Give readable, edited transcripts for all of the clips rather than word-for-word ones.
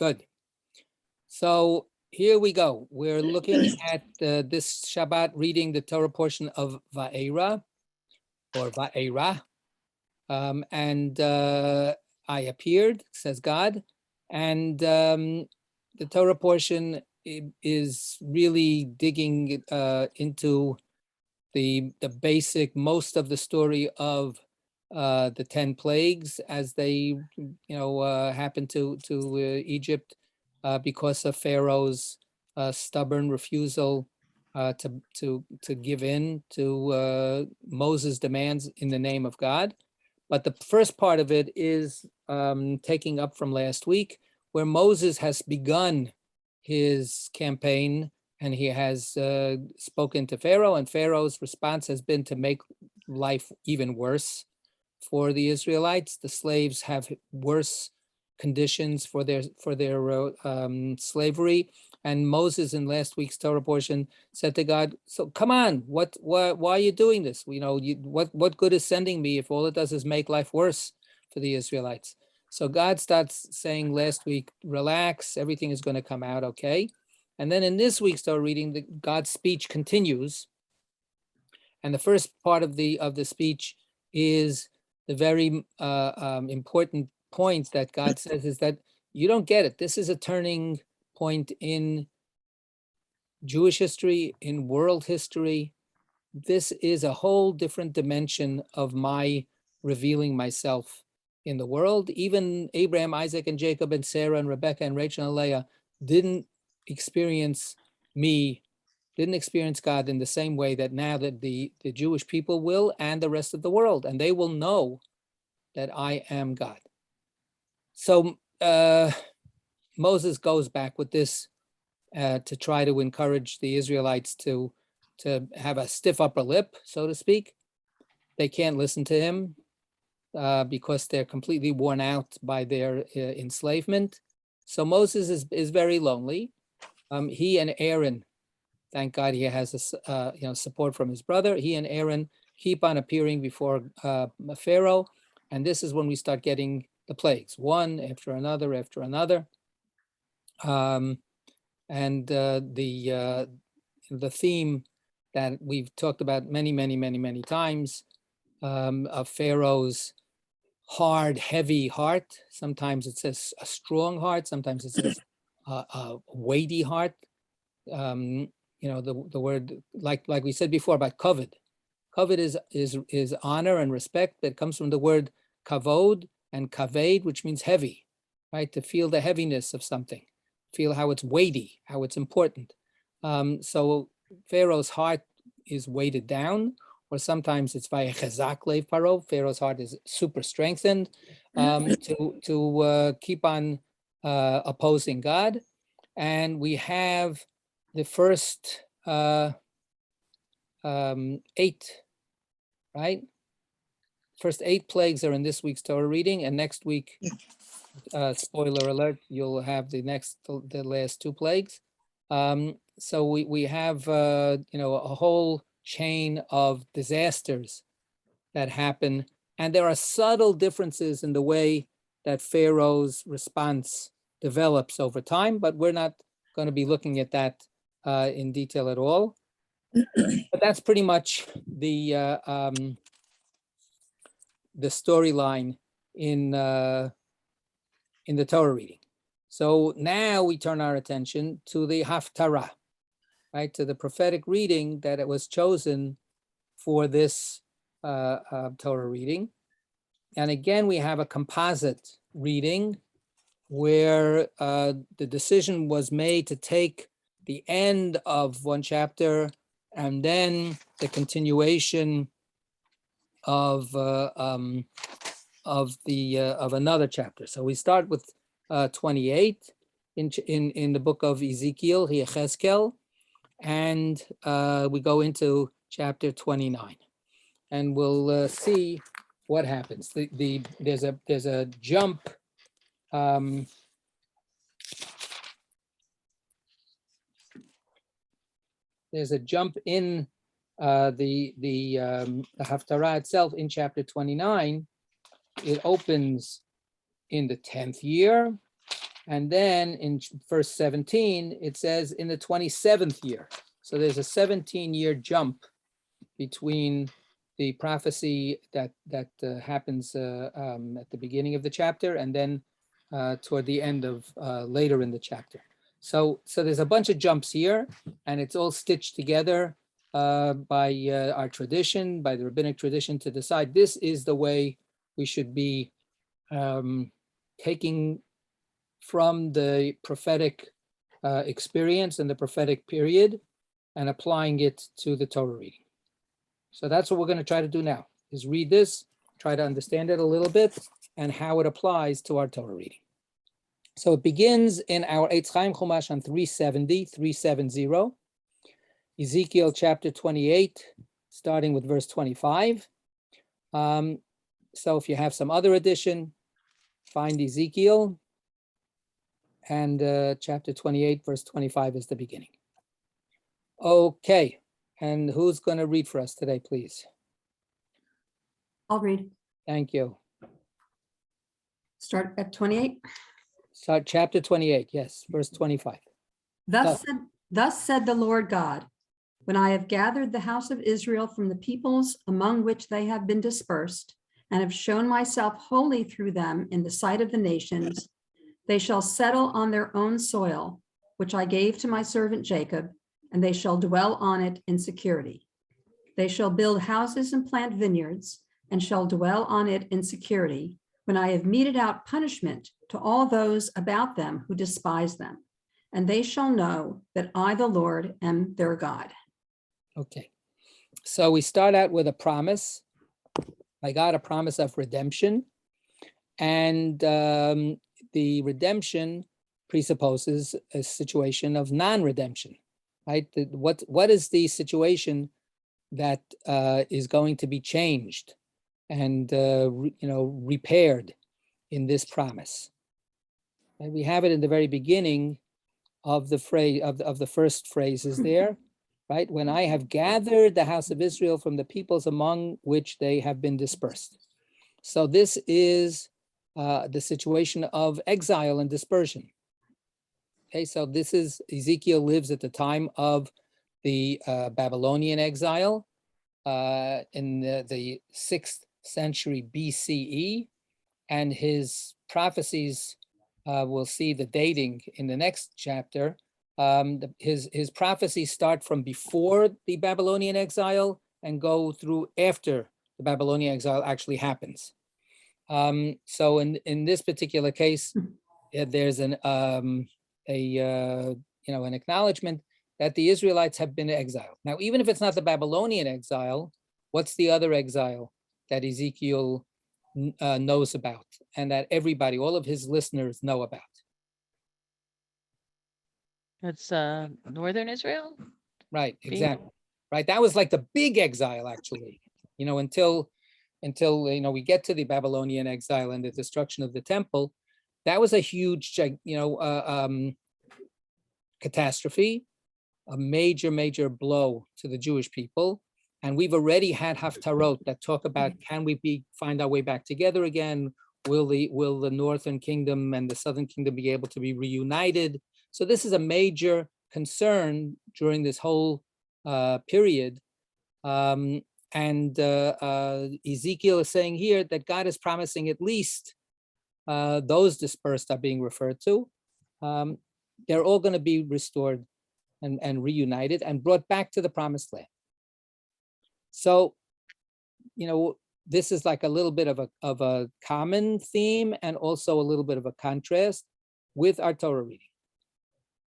Good. So here we go. We're looking at this Shabbat reading the Torah portion of Vaera or Vaera. And I appeared, says God. And the Torah portion is really digging into the basic, most of the story of the 10 plagues as they, happened to Egypt because of Pharaoh's stubborn refusal to give in to Moses' demands in the name of God. But the first part of it is taking up from last week, where Moses has begun his campaign and he has spoken to Pharaoh, and Pharaoh's response has been to make life even worse for the Israelites. The slaves have worse conditions for their slavery. And Moses in last week's Torah portion said to God, so come on, why are you doing this? What good is sending me if all it does is make life worse for the Israelites? So God starts saying last week, relax, everything is going to come out okay. And then in this week's Torah reading, God's speech continues. And the first part of the speech is the very important point that God says is that you don't get it. This is a turning point in Jewish history, in world history. This is a whole different dimension of my revealing myself in the world. Even Abraham, Isaac, and Jacob, and Sarah, and Rebecca, and Rachel, and Leah didn't experience me, didn't experience God in the same way that now that the Jewish people will, and the rest of the world, and they will know that I am God. So Moses goes back with this to try to encourage the Israelites to have a stiff upper lip, so to speak. They can't listen to him because they're completely worn out by their enslavement. So Moses is very lonely. He and Aaron, thank God he has support from his brother. He and Aaron keep on appearing before Pharaoh, and this is when we start getting the plagues, one after another after another. And the theme that we've talked about many times of Pharaoh's hard, heavy heart. Sometimes it says a strong heart. Sometimes it says a weighty heart. The word, like we said before about kavod. Kavod is honor and respect that comes from the word kavod and kaved, which means heavy, right? To feel the heaviness of something, feel how it's weighty, how it's important. So Pharaoh's heart is weighted down, or sometimes it's by chazak lev paro. Pharaoh's heart is super strengthened to keep on opposing God. And we have the first 8, right? First 8 plagues are in this week's Torah reading, and next week, spoiler alert, you'll have the last 2 plagues. So we have a whole chain of disasters that happen, and there are subtle differences in the way that Pharaoh's response develops over time, but we're not going to be looking at that in detail at all. But that's pretty much the storyline in the Torah reading. So now we turn our attention to the Haftarah, right? To the prophetic reading that it was chosen for this Torah reading. And again, we have a composite reading where the decision was made to take the end of one chapter and then the continuation of another chapter. So we start with 28 in the book of Ezekiel, and we go into chapter 29, and we'll see what happens. There's a jump. There's a jump in the Haftarah itself in chapter 29. It opens in the 10th year, And then in verse 17, it says in the 27th year. So there's a 17-year jump between the prophecy that happens at the beginning of the chapter and then toward the end of later in the chapter. So there's a bunch of jumps here, and it's all stitched together by our tradition, by the rabbinic tradition, to decide this is the way we should be taking from the prophetic experience and the prophetic period and applying it to the Torah reading. So that's what we're going to try to do now, is read this, try to understand it a little bit, and how it applies to our Torah reading. So it begins in our Eitz Chaim Chumash on 370, Ezekiel chapter 28, starting with verse 25. So if you have some other edition, find Ezekiel, and chapter 28, verse 25 is the beginning. Okay, and who's going to read for us today, please? I'll read. Thank you. Start at 28. Start chapter 28, yes, verse 25. Thus said the Lord God, when I have gathered the house of Israel from the peoples among which they have been dispersed, and have shown myself holy through them in the sight of the nations, they shall settle on their own soil, which I gave to my servant Jacob, and they shall dwell on it in security. They shall build houses and plant vineyards, and shall dwell on it in security, when I have meted out punishment to all those about them who despise them. And they shall know that I, the Lord, am their God. Okay, so we start out with a promise. I got a promise of redemption, and the redemption presupposes a situation of non-redemption, right? What is the situation that is going to be changed and repaired in this promise? And we have it in the very beginning of the phrase of the first phrases there, right? When I have gathered the house of Israel from the peoples among which they have been dispersed. So this is the situation of exile and dispersion. Okay, so this is, Ezekiel lives at the time of the Babylonian exile in the 6th century BCE, and his prophecies, we'll see the dating in the next chapter. His prophecies start from before the Babylonian exile and go through after the Babylonian exile actually happens. So in this particular case, there's an acknowledgement that the Israelites have been exiled. Now, even if it's not the Babylonian exile, what's the other exile that Ezekiel knows about and that everybody, all of his listeners, know about? It's northern Israel. Right, exactly. Right, that was like the big exile, actually. Until we get to the Babylonian exile and the destruction of the temple, that was a huge, catastrophe, a major blow to the Jewish people. And we've already had haftarot that talk about, can we find our way back together again? Will the northern kingdom and the southern kingdom be able to be reunited? So this is a major concern during this whole period. And Ezekiel is saying here that God is promising at least those dispersed are being referred to. They're all going to be restored and reunited and brought back to the promised land. So, this is like a little bit of a common theme and also a little bit of a contrast with our Torah reading,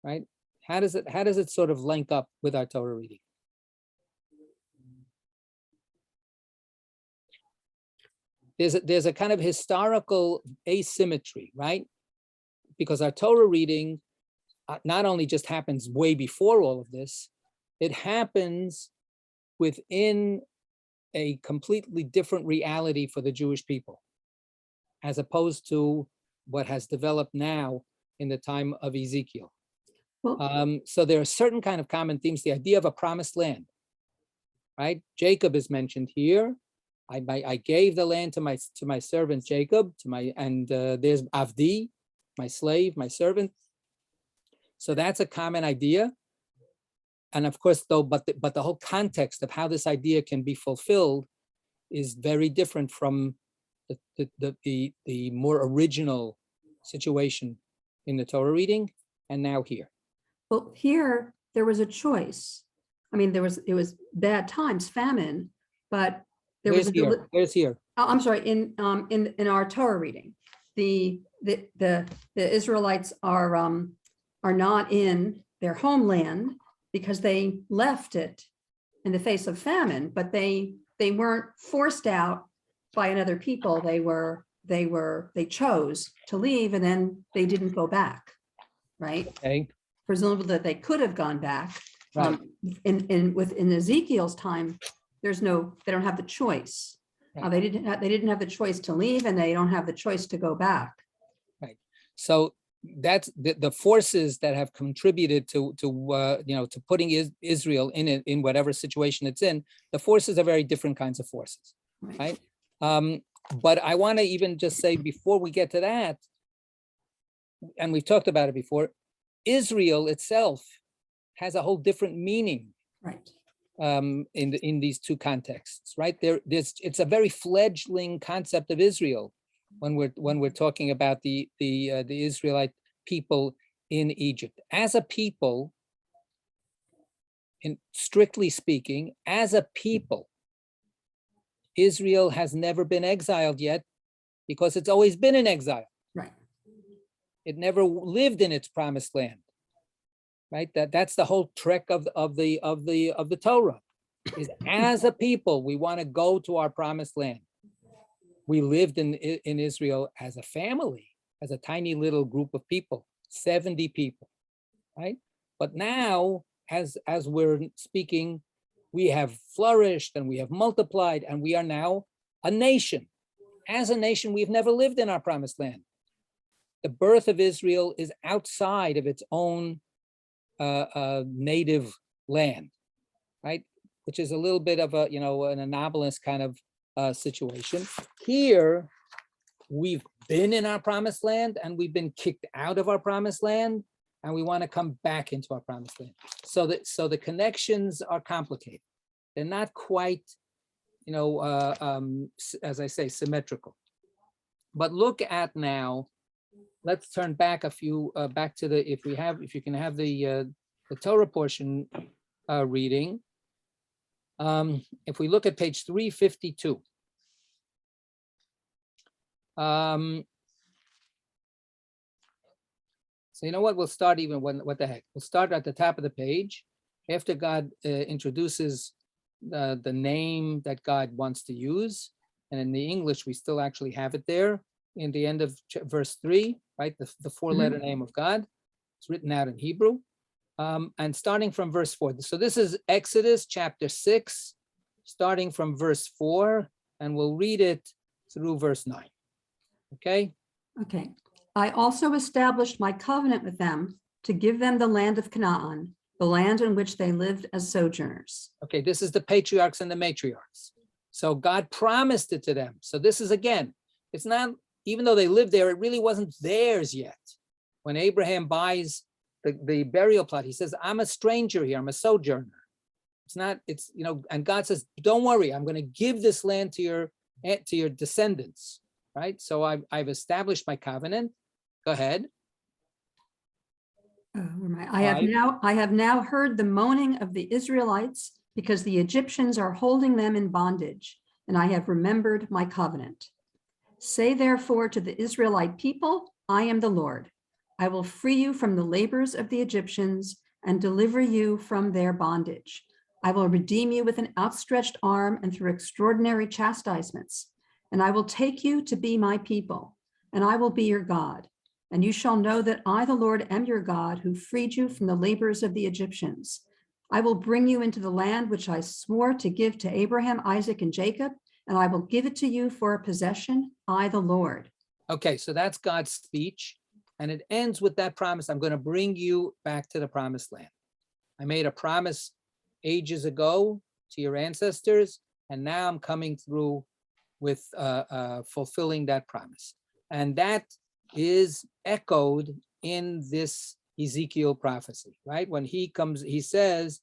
right? How does it sort of link up with our Torah reading? There's a kind of historical asymmetry, right? Because our Torah reading not only just happens way before all of this, it happens within a completely different reality for the Jewish people, as opposed to what has developed now in the time of Ezekiel. So there are certain kind of common themes, the idea of a promised land, right? Jacob is mentioned here. I gave the land to my servant Jacob, there's Avdi, my slave, my servant. So that's a common idea. And of course, though, but the whole context of how this idea can be fulfilled is very different from the more original situation in the Torah reading, and now here. Well, here there was a choice. I mean, it was bad times, famine, but there was Where's here? I'm sorry, in our Torah reading, the Israelites are not in their homeland because they left it in the face of famine, but they weren't forced out by another people. They chose to leave, and then they didn't go back, right? Okay. Presumably that they could have gone back. Right. In Ezekiel's time, they don't have the choice. Right. They didn't have the choice to leave, and they don't have the choice to go back. Right. So that's the forces that have contributed to putting Israel in whatever situation it's in. The forces are very different kinds of forces, right? But I want to even just say, before we get to that, and we've talked about it before, Israel itself has a whole different meaning, right? In these two contexts, right? It's a very fledgling concept of Israel when we're talking about the Israelite people in Egypt. As a people, strictly speaking, as a people, Israel has never been exiled yet, because it's always been in exile. Right. It never lived in its promised land. Right. That's the whole trek of the Torah. Is as a people, we want to go to our promised land. We lived in Israel as a family, as a tiny little group of people, 70 people, right? But now, as we're speaking, we have flourished and we have multiplied, and we are now a nation. As a nation, we've never lived in our promised land. The birth of Israel is outside of its own native land, right? Which is a little bit of an anomalous kind of situation. Here, we've been in our promised land, and we've been kicked out of our promised land, and we want to come back into our promised land. So the connections are complicated. They're not quite, as I say, symmetrical. But look at now. Let's turn back a few back to if you can have the Torah portion reading. If we look at page 352. So you know what? We'll start what the heck? We'll start at the top of the page. After God introduces the name that God wants to use, and in the English we still actually have it there in the end of verse 3, right? The four-letter name of God. It's written out in Hebrew. And starting from verse 4. So this is Exodus chapter 6, starting from verse 4, and we'll read it through verse 9. Okay? Okay. I also established my covenant with them to give them the land of Canaan, the land in which they lived as sojourners. Okay, this is the patriarchs and the matriarchs. So God promised it to them. So this is, again, it's not, even though they lived there, it really wasn't theirs yet. When Abraham buys the burial plot, he says, I'm a stranger here, I'm a sojourner. It's not, and God says, don't worry, I'm going to give this land to your descendants, right? So I've established my covenant. Go ahead. I have now heard the moaning of the Israelites, because the Egyptians are holding them in bondage, and I have remembered my covenant. Say therefore to the Israelite people, I am the Lord. I will free you from the labors of the Egyptians and deliver you from their bondage. I will redeem you with an outstretched arm and through extraordinary chastisements. And I will take you to be my people, and I will be your God. And you shall know that I, the Lord, am your God, who freed you from the labors of the Egyptians. I will bring you into the land which I swore to give to Abraham, Isaac, and Jacob, and I will give it to you for a possession, I, the Lord. Okay, so that's God's speech. And it ends with that promise. I'm going to bring you back to the promised land. I made a promise ages ago to your ancestors, and now I'm coming through with fulfilling that promise. And that is echoed in this Ezekiel prophecy, right? When he comes, he says,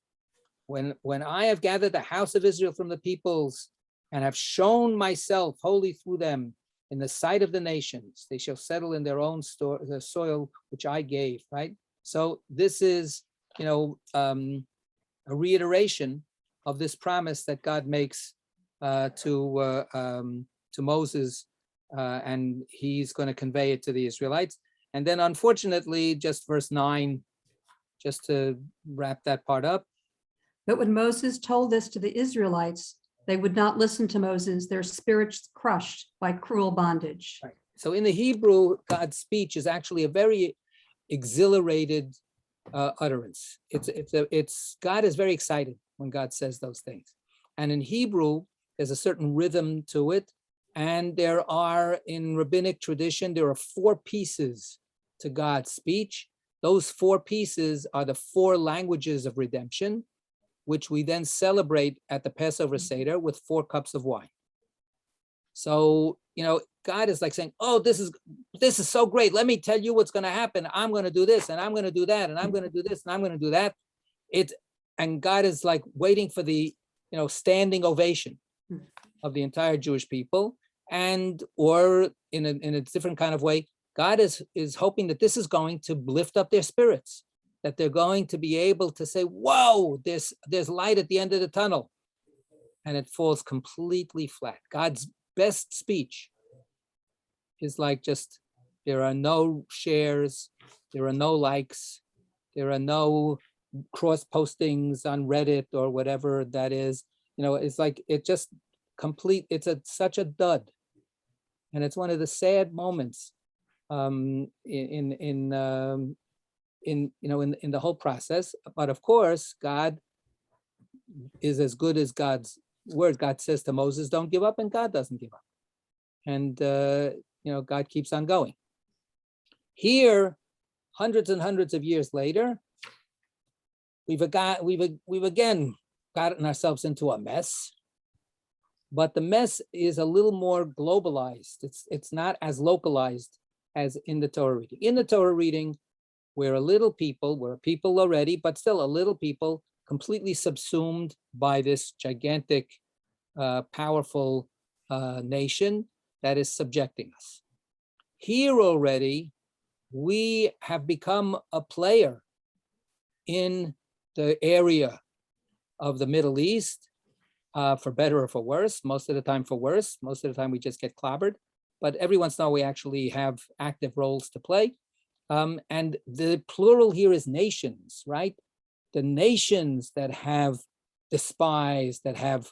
when I have gathered the house of Israel from the peoples and have shown myself holy through them in the sight of the nations, they shall settle in their own the soil which I gave, right? So this is, a reiteration of this promise that God makes to Moses, and he's going to convey it to the Israelites. And then, unfortunately, just verse 9, just to wrap that part up. But when Moses told this to the Israelites, they would not listen to Moses, their spirits crushed by cruel bondage. Right. So in the Hebrew, God's speech is actually a very exhilarated utterance. It's God is very excited when God says those things. And in Hebrew, there's a certain rhythm to it. And there are, in rabbinic tradition, there are 4 pieces to God's speech. Those 4 pieces are the 4 languages of redemption, which we then celebrate at the Passover Seder with 4 cups of wine. So, God is like saying, oh, this is so great. Let me tell you what's going to happen. I'm going to do this, and I'm going to do that, and I'm going to do this, and I'm going to do that. And God is like waiting for the, standing ovation of the entire Jewish people. And, or in a different kind of way, God is hoping that this is going to lift up their spirits, that they're going to be able to say, whoa, there's light at the end of the tunnel. And it falls completely flat. God's best speech is like just, there are no shares, there are no likes, there are no cross postings on Reddit or whatever that is. It's like, it just it's such a dud. And it's one of the sad moments in the whole process. But of course, God is as good as God's word. God says to Moses, don't give up, and God doesn't give up. And God keeps on going. Here, hundreds and hundreds of years later, we've again gotten ourselves into a mess. But the mess is a little more globalized. It's not as localized as in the Torah reading. In the Torah reading, we're a people already, but still a little people, completely subsumed by this gigantic, powerful nation that is subjecting us. Here already, we have become a player in the area of the Middle East, for better or for worse, most of the time for worse. Most of the time we just get clobbered, but every once in a while we actually have active roles to play. And the plural here is nations, right? The nations that have despised, that have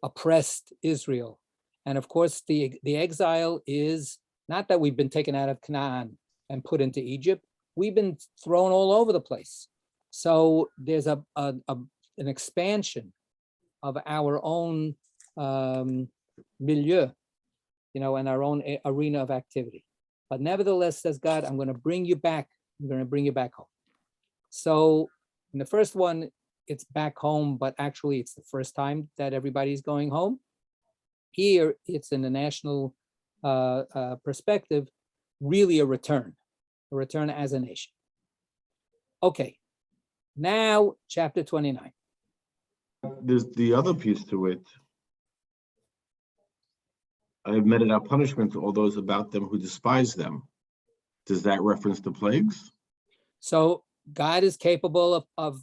oppressed Israel. And of course, the exile is not that we've been taken out of Canaan and put into Egypt. We've been thrown all over the place. So there's an expansion of our own milieu, and our own arena of activity. But nevertheless, says God, I'm going to bring you back. I'm going to bring you back home. So in the first one, it's back home, but actually it's the first time that everybody's going home. Here, it's in the national perspective, really a return as a nation. Okay, now chapter 29. There's the other piece to it. I have meted out punishment to all those about them who despise them. Does that reference the plagues? So God is capable of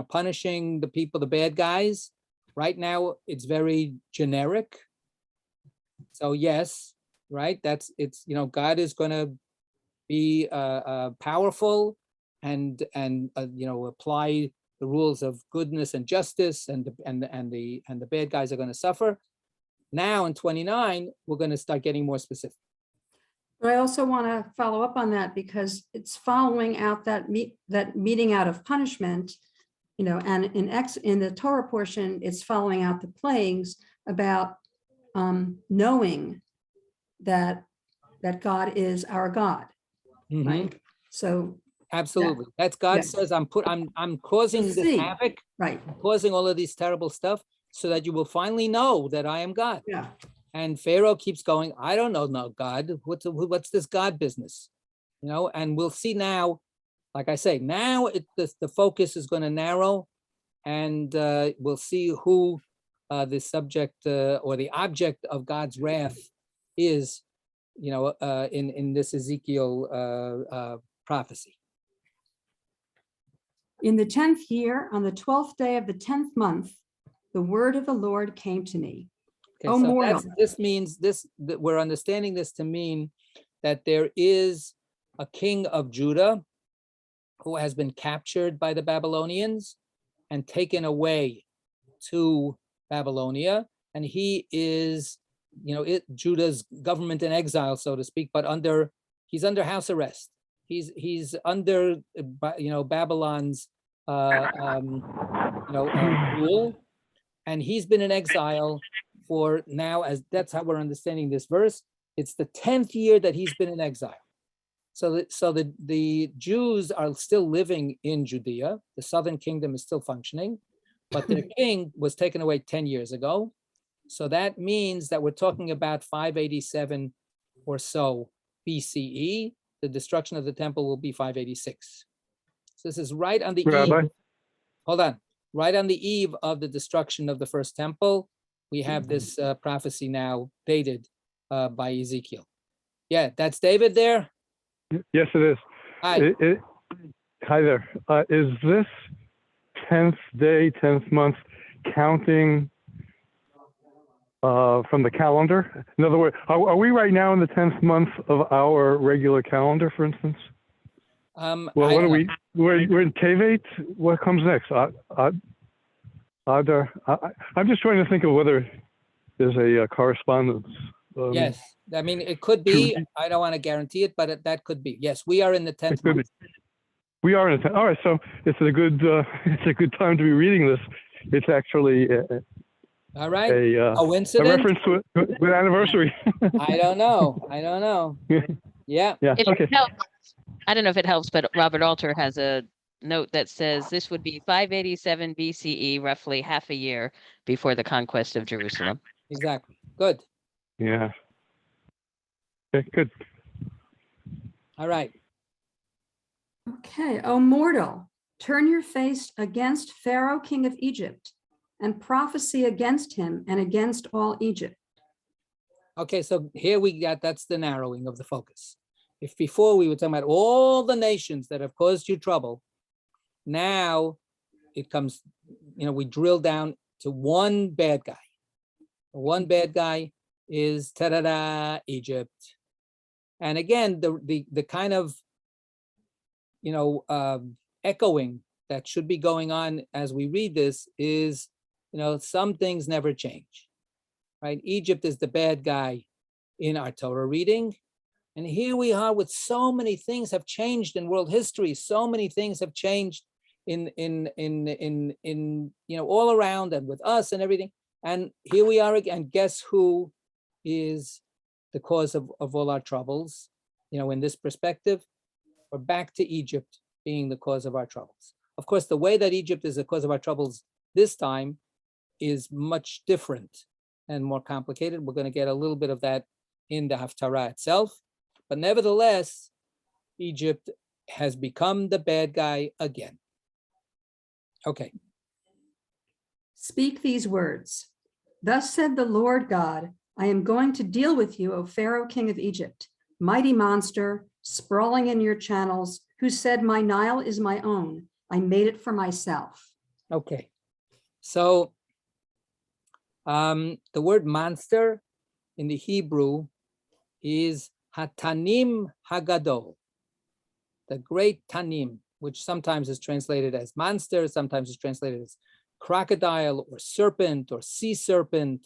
punishing the people, the bad guys. Right now, it's very generic. So yes, right. God is going to be powerful and apply the rules of goodness and justice, and the bad guys are going to suffer. Now in 29, we're going to start getting more specific. But I also want to follow up on that, because it's following out that meting out of punishment, and in the Torah portion, it's following out the plagues about knowing that God is our God, Mhm. right? So Absolutely. That's God yes. says, I'm causing To this see. havoc, right, causing all of these terrible stuff, so that you will finally know that I am God. yeah. And Pharaoh keeps going, I don't know, no God, what's this God business? You know, and we'll see now, like I say, now the focus is going to narrow, and we'll see who the subject or the object of God's wrath is, you know, in this Ezekiel prophecy. In the 10th year, on the 12th day of the 10th month, the word of the Lord came to me. Okay, Oh, so mortal. this means that we're understanding this to mean that there is a king of Judah who has been captured by the Babylonians and taken away to Babylonia, and he is, you know, Judah's government in exile, so to speak, but he's under house arrest. He's under, you know, Babylon's, rule, and he's been in exile for now, as that's how we're understanding this verse. It's the 10th year that he's been in exile. So the Jews are still living in Judea. The southern kingdom is still functioning, but their king was taken away 10 years ago. So that means that we're talking about 587 or so BCE. The destruction of the temple will be 586. So this is right on the Rabbi? eve. Hold on. Right on the eve of the destruction of the first temple, we have this prophecy now dated by Ezekiel. Yeah, that's David there. Yes, it is. Hi. Hi there. Is this 10th day, 10th month counting from the calendar? In other words, are we right now in the 10th month of our regular calendar, for instance? Well, what are we? We're in Tevet. What comes next? Adar. I'm just trying to think of whether there's a correspondence. Yes, I mean, it could be. I don't want to guarantee it, but that could be. Yes, we are in the 10th month. We are in the 10th. All right, so it's a good time to be reading this. It's actually all right. a coincidence? A reference to an anniversary. I don't know. Yeah. Yeah. If Okay. it helps, I don't know if it helps, but Robert Alter has a note that says this would be 587 BCE, roughly half a year before the conquest of Jerusalem. Exactly. Good. Yeah. Okay, good. All right. Okay, O mortal, turn your face against Pharaoh, king of Egypt, and prophesy against him and against all Egypt. Okay, so here that's the narrowing of the focus. If before we were talking about all the nations that have caused you trouble, now it comes, you know, we drill down to one bad guy. One bad guy is Egypt. And again, the kind of, you know, echoing that should be going on as we read this is, you know, some things never change, right? Egypt is the bad guy in our Torah reading. And here we are with so many things have changed in world history. So many things have changed in you know, all around and with us and everything. And here we are again. Guess who is the cause of all our troubles? You know, in this perspective, we're back to Egypt being the cause of our troubles. Of course, the way that Egypt is the cause of our troubles this time is much different and more complicated. We're going to get a little bit of that in the Haftarah itself. But nevertheless, Egypt has become the bad guy again. Okay. Speak these words. Thus said the Lord God, I am going to deal with you, O Pharaoh, king of Egypt, mighty monster, sprawling in your channels, who said, my Nile is my own. I made it for myself. Okay. So the word monster in the Hebrew is Hatanim Hagadol, the great Tanim, which sometimes is translated as monster, sometimes is translated as crocodile or serpent or sea serpent.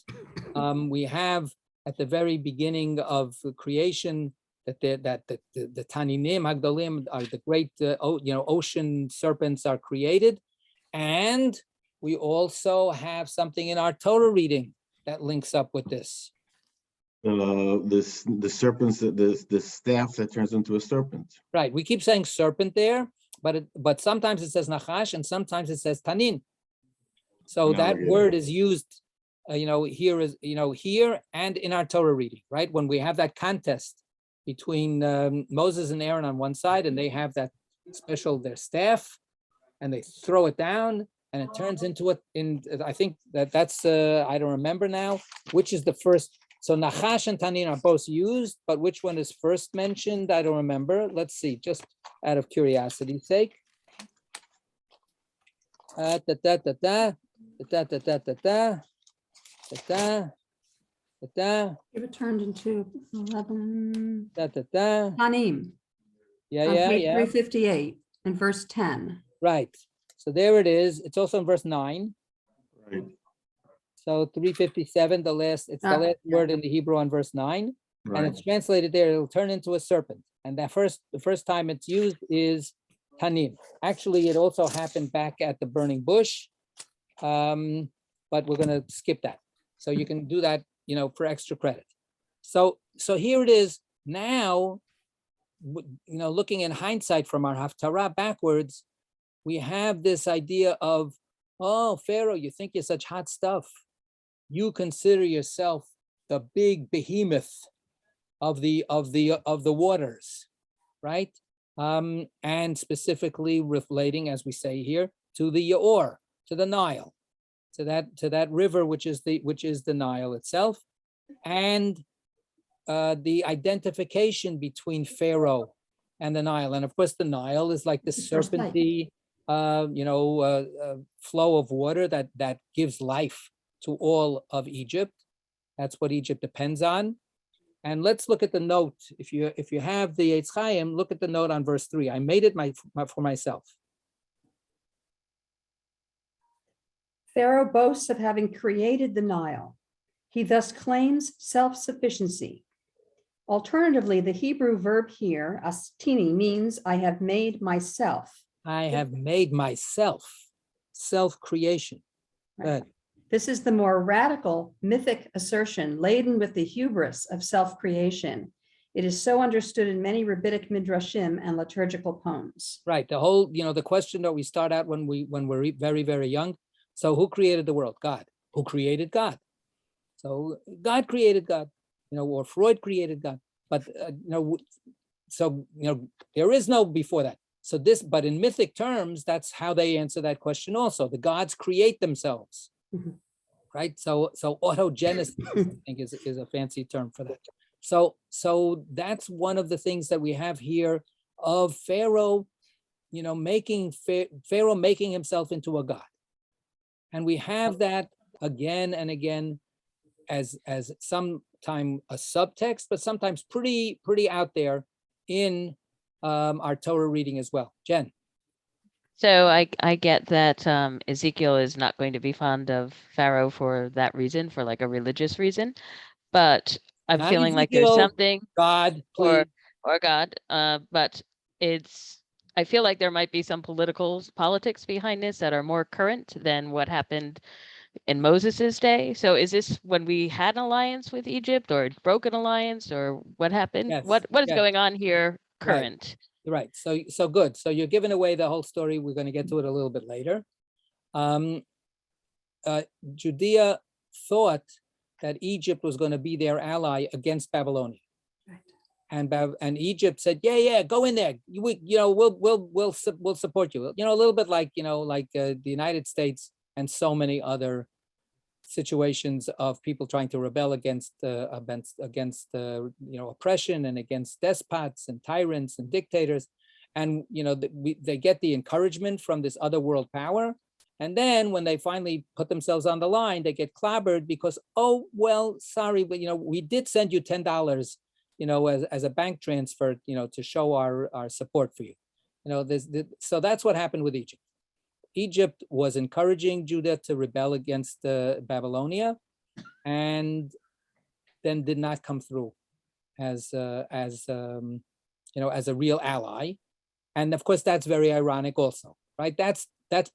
We have at the very beginning of creation that the Taninim Hagdolim are the great ocean serpents are created, and we also have something in our Torah reading that links up with this. The serpents, the staff that turns into a serpent. Right. We keep saying serpent there, but sometimes it says nachash and sometimes it says tanin. So that word is used here and in our Torah reading, right? When we have that contest between Moses and Aaron on one side, and they have that their staff, and they throw it down, and it turns into I think that's I don't remember now which is the first. So Nachash and Tanin are both used, but which one is first mentioned? I don't remember. Let's see, just out of curiosity's sake. Give it turned into 11. Yeah. Hanim. Yeah. 358 and verse 10. Right. So there it is. It's also in verse 9. Right. So 357, the last word in the Hebrew on verse 9. Right. And it's translated there, it'll turn into a serpent. And the first time it's used is Tanim. Actually, it also happened back at the burning bush, but we're going to skip that. So you can do that, for extra credit. So here it is now, looking in hindsight from our Haftarah backwards, we have this idea of, oh, Pharaoh, you think you're such hot stuff. You consider yourself the big behemoth of the waters, right? And specifically relating, as we say here, to the Yaor, to the Nile, to that river, which is the Nile itself, and the identification between Pharaoh and the Nile. And of course, the Nile is like this serpenty, flow of water that gives life to all of Egypt. That's what Egypt depends on. And let's look at the note. If you have the Eitz Chaim, look at the note on verse 3. I made it for myself. Pharaoh boasts of having created the Nile. He thus claims self-sufficiency. Alternatively, the Hebrew verb here, astini, means I have made myself. I have made myself, self-creation. Right. This is the more radical mythic assertion laden with the hubris of self-creation. It is so understood in many rabbinic midrashim and liturgical poems. Right. The whole, the question that we start out when we're very, very young. So who created the world? God. Who created God? So God created God, or Freud created God. But, there is no before that. So but in mythic terms, that's how they answer that question also. The gods create themselves. Mm-hmm. Right. So autogenesis, I think, is a fancy term for that. So that's one of the things that we have here of Pharaoh, making himself into a god. And we have that again and again as sometimes a subtext, but sometimes pretty out there in our Torah reading as well. Jen. So I get that Ezekiel is not going to be fond of Pharaoh for that reason, for like a religious reason, but I'm Not feeling Ezekiel, like there's something God, please. or God, but I feel like there might be some politics behind this that are more current than what happened in Moses's day. So is this when we had an alliance with Egypt, or broke an alliance, or what happened? Yes, what is going on here current? Right. So good. So you're giving away the whole story. We're going to get to it a little bit later. Judea thought that Egypt was going to be their ally against Babylonia. Right. And Egypt said, yeah, go in there. We'll support you. A little bit like the United States and so many other situations of people trying to rebel against oppression and against despots and tyrants and dictators, and they get the encouragement from this other world power, and then when they finally put themselves on the line, they get clobbered because, oh well, sorry, but we did send you $10 as a bank transfer to show our support for you. So that's what happened with Egypt. Egypt was encouraging Judah to rebel against Babylonia, and then did not come through as a real ally. And of course, that's very ironic also, right? That's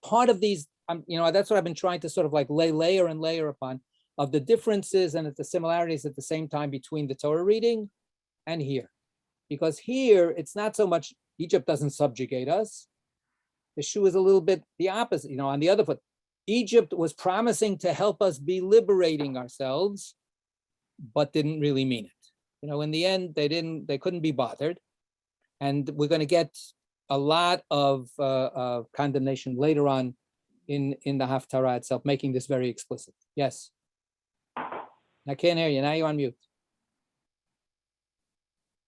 part of these, that's what I've been trying to sort of like lay layer and layer upon of the differences and the similarities at the same time between the Torah reading and here. Because here, it's not so much Egypt doesn't subjugate us. The shoe is a little bit the opposite, on the other foot. Egypt was promising to help us be liberating ourselves, but didn't really mean it. You know, in the end, they couldn't be bothered. And we're going to get a lot of condemnation later on in the Haftarah itself, making this very explicit. Yes. I can't hear you. Now you're on mute.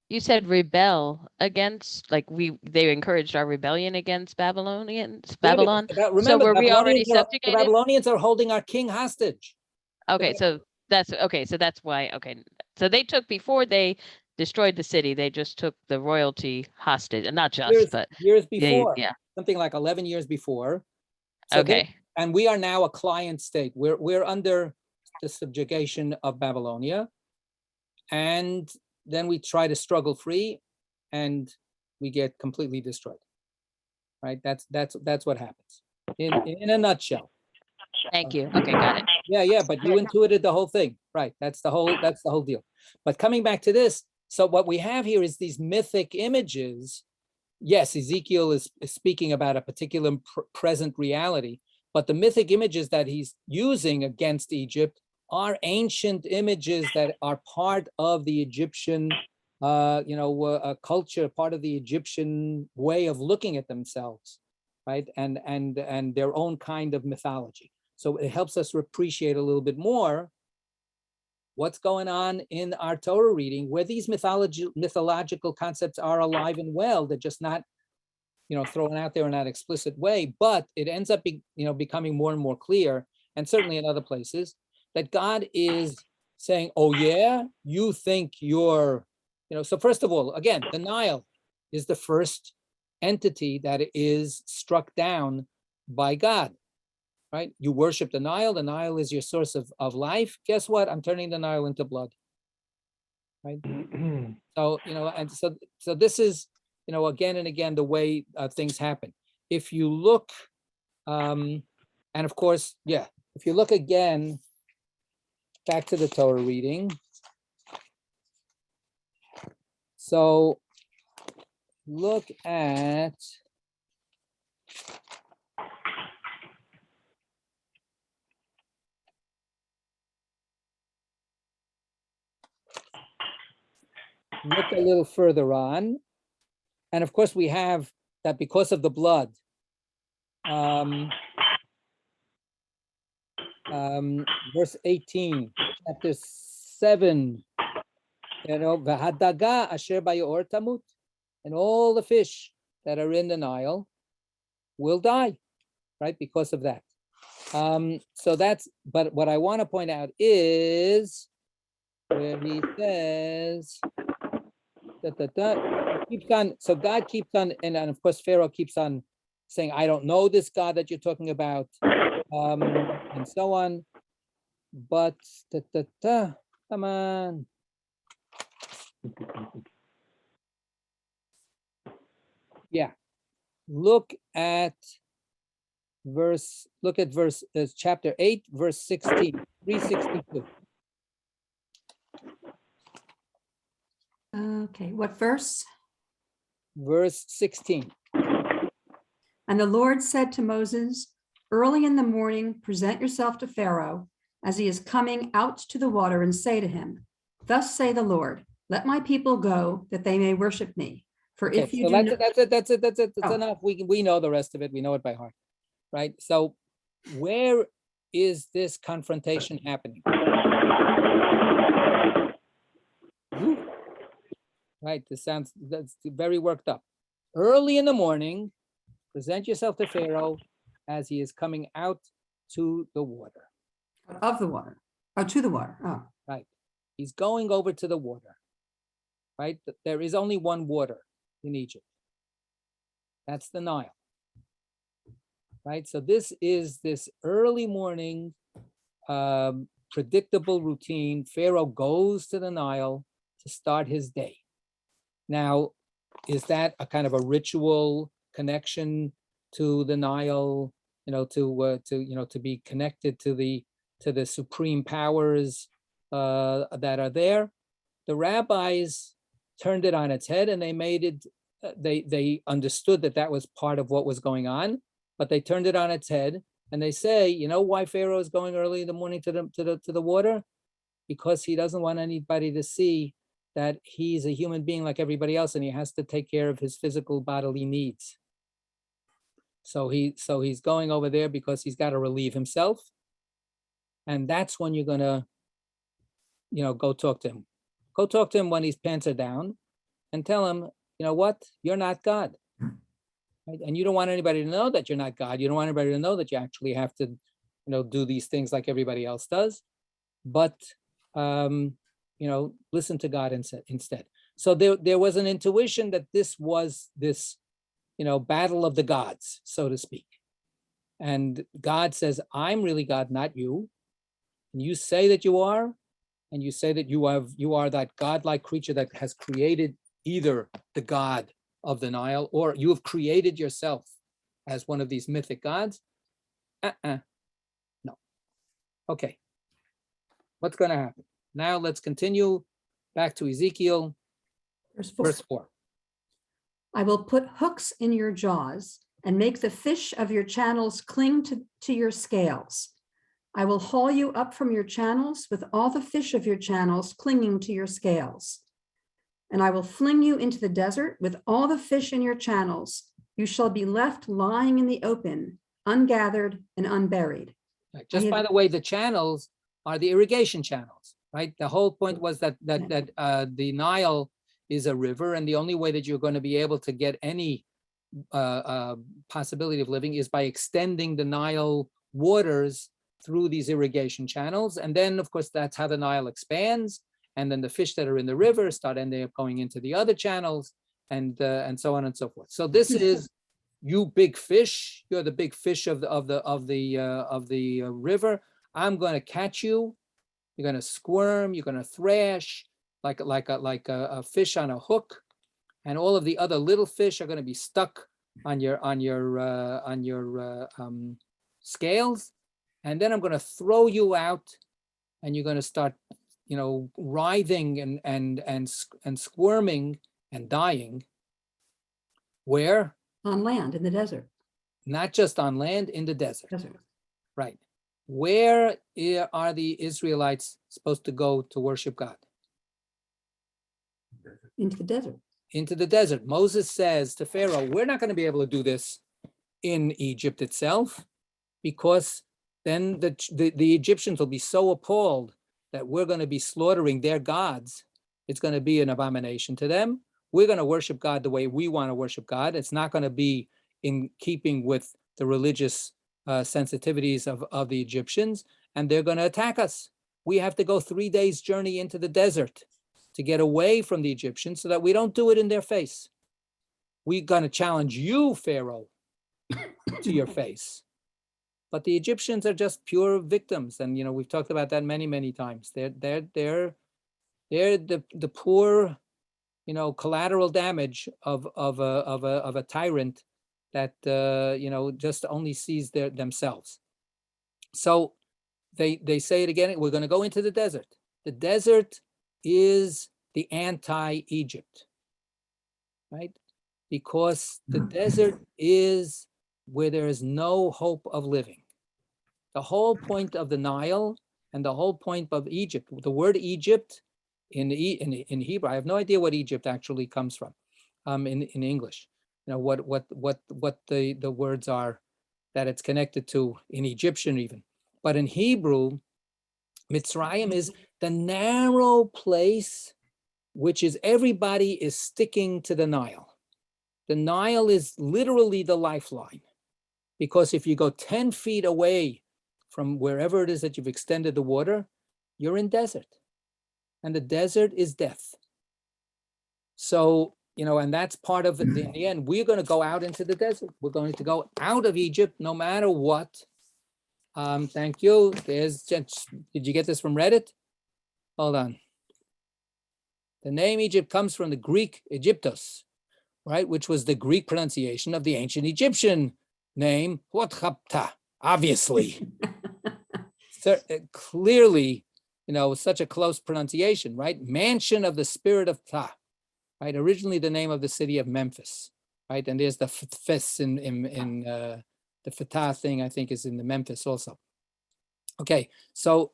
You said rebel against, like they encouraged our rebellion against Babylon. Remember, So were we already the subjugated? Babylonians are holding our king hostage. Okay, so that's why. Okay, so they took, before they destroyed the city, they just took the royalty hostage, and not just, but years before, yeah. something like 11 years before. So Okay. and we are now a client state. We're under the subjugation of Babylonia, and then we try to struggle free, and we get completely destroyed. Right? That's what happens in a nutshell. Thank you. Okay, got it. Yeah, but you intuited the whole thing, right? That's the whole deal. But coming back to this, so what we have here is these mythic images. Yes, Ezekiel is speaking about a particular present reality, but the mythic images that he's using against Egypt are ancient images that are part of the Egyptian, culture, part of the Egyptian way of looking at themselves, right? And their own kind of mythology. So it helps us appreciate a little bit more what's going on in our Torah reading, where these mythological concepts are alive and well. They're just not, thrown out there in that explicit way, but it ends up becoming more and more clear, and certainly in other places, that God is saying, oh yeah, you think you're, so first of all, again, the Nile is the first entity that is struck down by God. Right? You worship the Nile is your source of life. Guess what? I'm turning the Nile into blood. Right? So, and so this is, again and again, the way things happen. If you look, and of course, yeah, if you look again, back to the Torah reading. So look at, look a little further on, and of course we have that because of the blood, verse 18, chapter 7, v'hadaga asher bayor tamut, and all the fish that are in the Nile will die, right, because of that. So that's, but what I want to point out is where he says, keeps on, so God keeps on, and of course Pharaoh keeps on saying, I don't know this God that you're talking about, and so on. But come on. Yeah. Look at chapter 8, verse 16, 362. Okay, what verse? Verse 16. And the Lord said to Moses, early in the morning, present yourself to Pharaoh as he is coming out to the water, and say to him, thus say the Lord, let my people go that they may worship me. For Okay, if you so do that's it. That's Oh. enough. We know the rest of it. We know it by heart, right? So where is this confrontation happening? Right, that's very worked up. Early in the morning, present yourself to Pharaoh as he is coming out to the water. of the water, oh, to the water, oh. Right, he's going over to the water. Right, there is only one water in Egypt. That's the Nile. Right, so this is this early morning, predictable routine. Pharaoh goes to the Nile to start his day. Now, is that a kind of a ritual connection to the Nile? To be connected to the supreme powers that are there? The rabbis turned it on its head, and they made it. They understood that was part of what was going on, but they turned it on its head, And they say, you know why Pharaoh is going early in the morning to the water? Because he doesn't want anybody to see that he's a human being like everybody else, and he has to take care of his physical bodily needs. So he's going over there because he's got to relieve himself. And that's when you're gonna, go talk to him. Go talk to him when his pants are down and tell him, you know what, you're not God. Right? And you don't want anybody to know that you're not God. You don't want anybody to know that you actually have to, do these things like everybody else does. But, listen to God instead. So there was an intuition that this was this, battle of the gods, so to speak. And God says, I'm really God, not you. And you say that you are, and you say that you are that godlike creature that has created either the god of the Nile, or you have created yourself as one of these mythic gods. No. Okay. What's going to happen? Now let's continue back to Ezekiel, verse 4. I will put hooks in your jaws and make the fish of your channels cling to your scales. I will haul you up from your channels with all the fish of your channels clinging to your scales. And I will fling you into the desert with all the fish in your channels. You shall be left lying in the open, ungathered and unburied. Right. Just by the way, the channels are the irrigation channels, right? The whole point was that the Nile is a river, and the only way that you're going to be able to get any possibility of living is by extending the Nile waters through these irrigation channels. And then, of course, that's how the Nile expands. And then the fish that are in the river start ending up going into the other channels, and so on and so forth. So this is you big fish. You're the big fish of the river. I'm going to catch you. You're going to squirm. You're going to thrash like a fish on a hook, and all of the other little fish are going to be stuck on your scales. And then I'm going to throw you out, and you're going to start, writhing and squirming and dying. Where? On land, in the desert. Not just on land, in the desert. Right. Where are the Israelites supposed to go to worship God? Into the desert. Into the desert. Moses says to Pharaoh, we're not going to be able to do this in Egypt itself, because then the Egyptians will be so appalled that we're going to be slaughtering their gods. It's going to be an abomination to them. We're going to worship God the way we want to worship God. It's not going to be in keeping with the religious sensitivities of the Egyptians, and they're going to attack us. We have to go 3 days journey into the desert to get away from the Egyptians so that we don't do it in their face. We're going to challenge you, Pharaoh, to your face. But the Egyptians are just pure victims, and we've talked about that many, many times. They're the poor, collateral damage of a tyrant that just only sees themselves. So they say it again. We're going to go into the desert. The desert is the anti-Egypt, right? Because the desert is where there is no hope of living. The whole point of the Nile and the whole point of Egypt, the word Egypt in Hebrew, I have no idea what Egypt actually comes from in English. What the words are that it's connected to in Egyptian even. But in Hebrew, Mitzrayim is the narrow place, which is everybody is sticking to the Nile. The Nile is literally the lifeline, because if you go 10 feet away from wherever it is that you've extended the water, you're in desert. And the desert is death. So, and that's part of it. In the end, we're going to go out into the desert. We're going to go out of Egypt no matter what. Thank you. Did you get this from Reddit? Hold on. The name Egypt comes from the Greek Egyptos, right? Which was the Greek pronunciation of the ancient Egyptian name, Huatchapta, obviously. So, clearly, such a close pronunciation, right? Mansion of the spirit of Ptah, right? Originally the name of the city of Memphis, right? And there's the fes in The Fatah thing, I think, is in the Memphis also. Okay, so,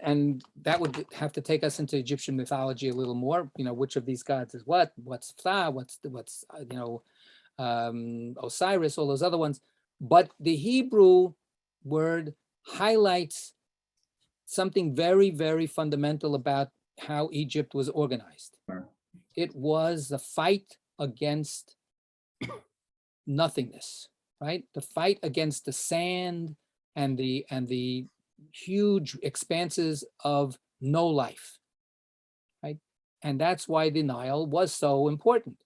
and that would have to take us into Egyptian mythology a little more, which of these gods is what, what's Ptah, what's Osiris, all those other ones. But the Hebrew word highlights something very, very fundamental about how Egypt was organized. It was the fight against nothingness, right? The fight against the sand and the huge expanses of no life, right? And that's why the Nile was so important.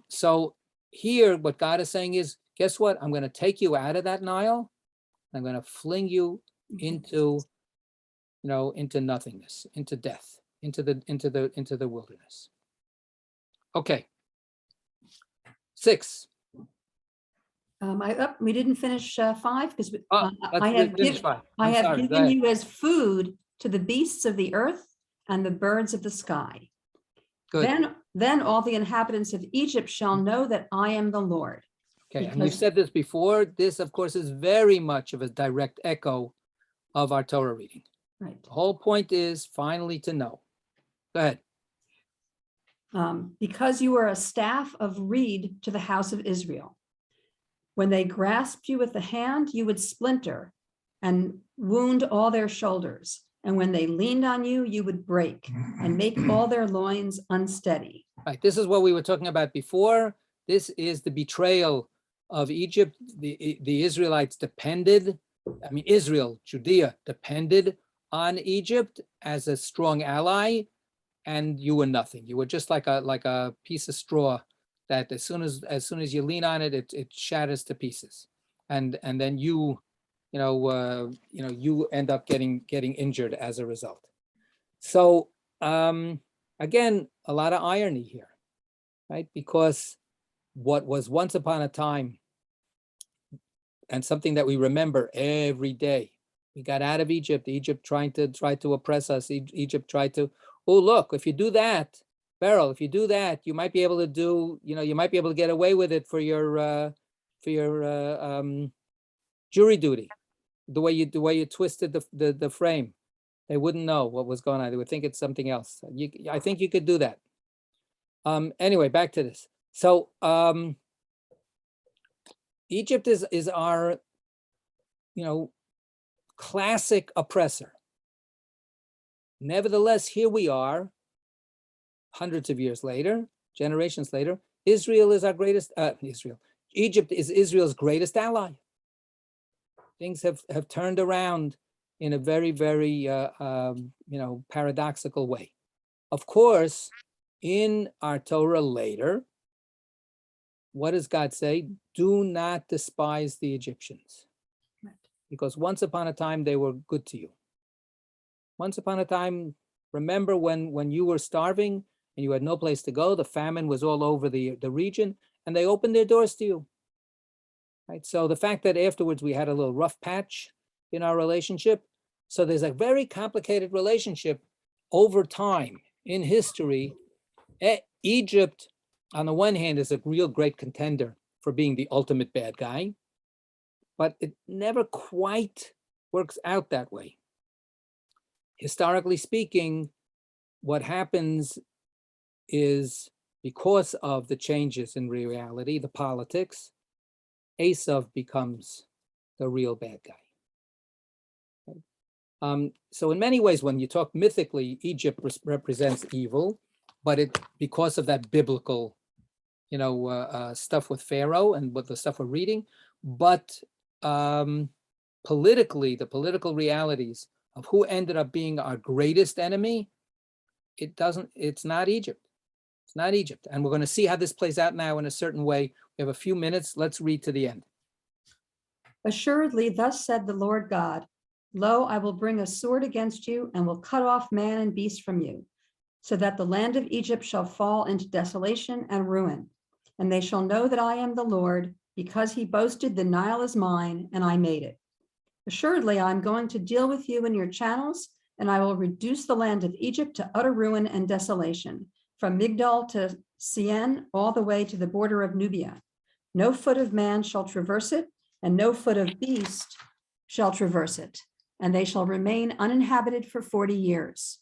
So here, what God is saying is, guess what? I'm going to take you out of that Nile. I'm going to fling you into, into nothingness, into death, into the wilderness. Okay. 6. We didn't finish 5 because I let's have given you as food to the beasts of the earth and the birds of the sky. Good. Then all the inhabitants of Egypt shall know that I am the Lord. Okay, and we've said this before. This, of course, is very much of a direct echo of our Torah reading. Right. The whole point is finally to know. Go ahead. Because you are a staff of reed to the house of Israel. When they grasped you with the hand, you would splinter and wound all their shoulders. And when they leaned on you, you would break and make all their loins unsteady. Right. This is what we were talking about before. This is the betrayal of Egypt. The Israelites depended, Israel, Judea depended on Egypt as a strong ally, and you were nothing. You were just like a piece of straw that as soon as you lean on it, it shatters to pieces, and then you end up getting injured as a result. So again, a lot of irony here, right? Because what was once upon a time, and something that we remember every day, we got out of Egypt. Egypt tried to oppress us. Egypt tried to, oh look, if you do that, Pharaoh, if you do that, you might be able to do, you might be able to get away with it for your jury duty. The way you twisted the frame, they wouldn't know what was going on. They would think it's something else. I think you could do that. Anyway, back to this. So Egypt is our, classic oppressor. Nevertheless, here we are, hundreds of years later, generations later. Israel is our greatest. Egypt is Israel's greatest ally. Things have turned around in a very, very, paradoxical way. Of course, in our Torah later, what does God say? Do not despise the Egyptians. Right. Because once upon a time, they were good to you. Once upon a time, remember when you were starving and you had no place to go, the famine was all over the region, and they opened their doors to you. Right. So the fact that afterwards we had a little rough patch in our relationship, so there's a very complicated relationship over time in history. Egypt, on the one hand, is a real great contender for being the ultimate bad guy, but it never quite works out that way. Historically speaking, what happens is, because of the changes in reality, the politics, Esav becomes the real bad guy. So in many ways, when you talk mythically, Egypt represents evil, but because of that biblical, stuff with Pharaoh and with the stuff we're reading, but politically, the political realities of who ended up being our greatest enemy, it's not Egypt. It's not Egypt. And we're going to see how this plays out now in a certain way. We have a few minutes. Let's read to the end. Assuredly, thus said the Lord God, lo, I will bring a sword against you and will cut off man and beast from you, so that the land of Egypt shall fall into desolation and ruin. And they shall know that I am the Lord, because he boasted, the Nile is mine, and I made it. Assuredly, I'm going to deal with you in your channels, and I will reduce the land of Egypt to utter ruin and desolation, from Migdol to Sien, all the way to the border of Nubia. No foot of man shall traverse it, and no foot of beast shall traverse it, and they shall remain uninhabited for 40 years.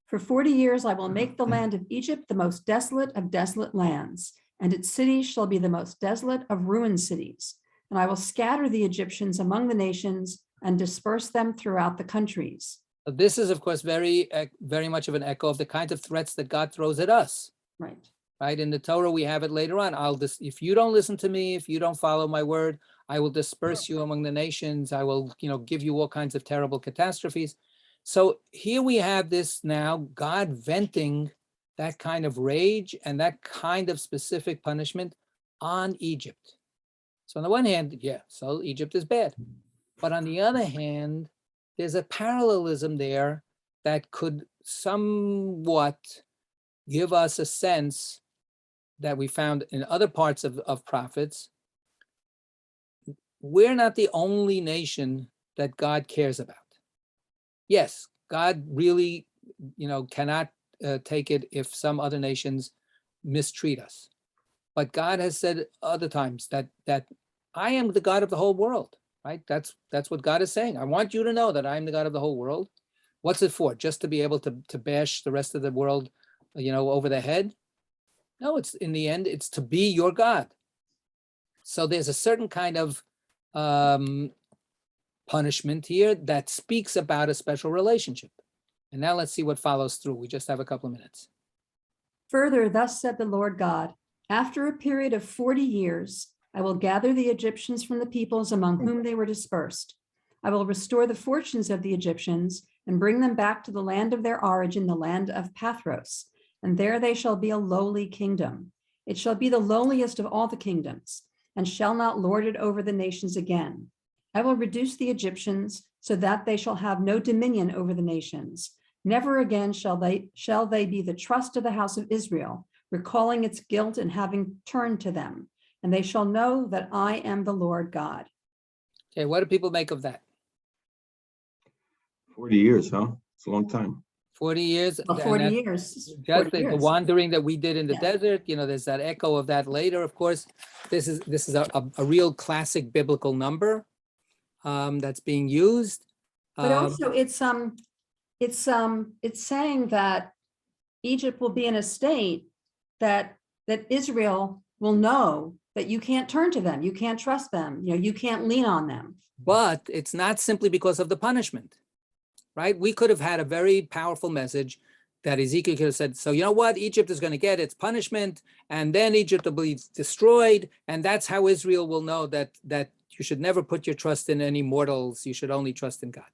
For 40 years I will make the land of Egypt the most desolate of desolate lands, and its cities shall be the most desolate of ruined cities. And I will scatter the Egyptians among the nations and disperse them throughout the countries. This is, of course, very much of an echo of the kinds of threats that God throws at us. Right. Right? In the Torah, we have it later on. If you don't listen to me, if you don't follow my word, I will disperse you among the nations. I will, give you all kinds of terrible catastrophes. So here we have this now, God venting that kind of rage and that kind of specific punishment on Egypt. So on the one hand, yeah, so Egypt is bad. But on the other hand, there's a parallelism there that could somewhat give us a sense that we found in other parts of prophets. We're not the only nation that God cares about. Yes, God really, cannot take it if some other nations mistreat us. But God has said other times that I am the God of the whole world, right? That's what God is saying. I want you to know that I'm the God of the whole world. What's it for? Just to be able to bash the rest of the world, over the head? No, it's in the end, it's to be your God. So there's a certain kind of punishment here that speaks about a special relationship. And now let's see what follows through. We just have a couple of minutes. Further, thus said the Lord God, after a period of 40 years, I will gather the Egyptians from the peoples among whom they were dispersed. I will restore the fortunes of the Egyptians and bring them back to the land of their origin, the land of Pathros. And there they shall be a lowly kingdom. It shall be the lowliest of all the kingdoms, and shall not lord it over the nations again. I will reduce the Egyptians so that they shall have no dominion over the nations. Never again shall they be the trust of the house of Israel, recalling its guilt and having turned to them. And they shall know that I am the Lord God. Okay, what do people make of that? 40 years, huh? It's a long time. 40 years. Well, 40 years. Just the wandering that we did in the Yeah. desert, there's that echo of that later. Of course, this is a real classic biblical number that's being used. But also it's saying that Egypt will be in a state that Israel will know that you can't turn to them, you can't trust them, you can't lean on them. But it's not simply because of the punishment, right? We could have had a very powerful message that Ezekiel could have said, so you know what, Egypt is going to get its punishment, and then Egypt will be destroyed, and that's how Israel will know that you should never put your trust in any mortals, you should only trust in God.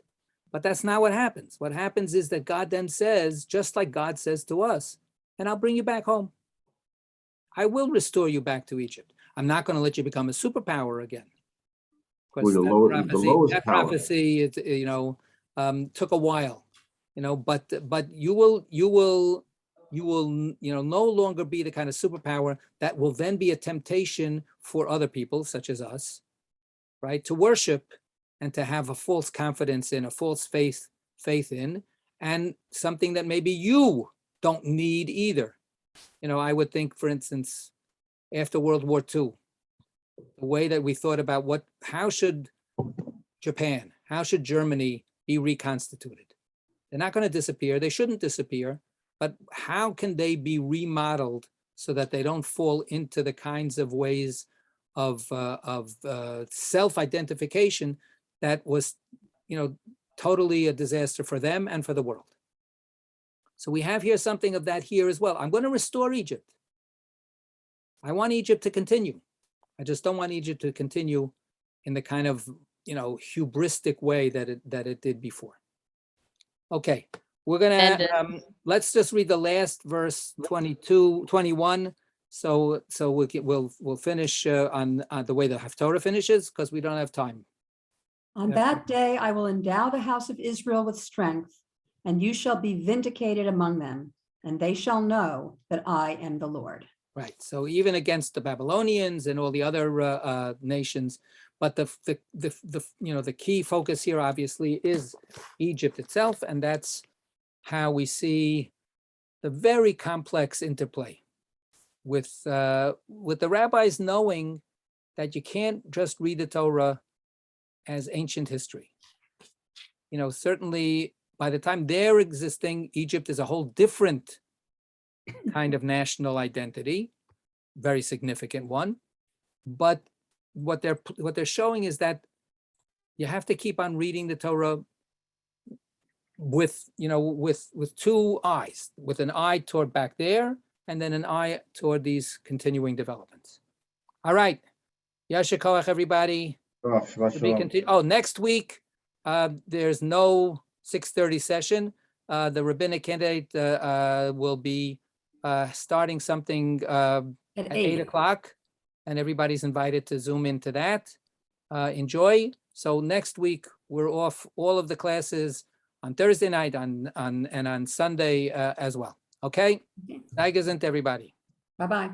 But that's not what happens. What happens is that God then says, just like God says to us, and I'll bring you back home. I will restore you back to Egypt. I'm not going to let you become a superpower again. Of course, that prophecy, it, took a while, but you will no longer be the kind of superpower that will then be a temptation for other people, such as us, right, to worship and to have a false confidence in, a false faith in, and something that maybe you don't need either. I would think, for instance, after World War II, the way that we thought about how should Japan, how should Germany be reconstituted? They're not going to disappear. They shouldn't disappear, but how can they be remodeled so that they don't fall into the kinds of ways of self-identification that was, totally a disaster for them and for the world? So we have here something of that here as well. I'm going to restore Egypt. I want Egypt to continue. I just don't want Egypt to continue in the kind of, hubristic way that it did before. Okay, we're going to, let's just read the last verse 21. So we'll finish on the way the Haftorah finishes, because we don't have time. On that day, I will endow the house of Israel with strength, and you shall be vindicated among them, and they shall know that I am the Lord. Right. So even against the Babylonians and all the other nations, but the key focus here obviously is Egypt itself, and that's how we see the very complex interplay with the rabbis knowing that you can't just read the Torah as ancient history. You know, certainly by the time they're existing, Egypt is a whole different kind of national identity, very significant one. But what they're showing is that you have to keep on reading the Torah with, you know, with two eyes, with an eye toward back there, and then an eye toward these continuing developments. All right. Yasher koach, everybody. To be continued. Oh, next week, there's no 6:30 session. The rabbinic candidate will be starting something at 8 o'clock, and everybody's invited to Zoom into that. Enjoy. So next week, we're off all of the classes on Thursday night and on Sunday as well. Okay? Tigers and everybody. Bye-bye.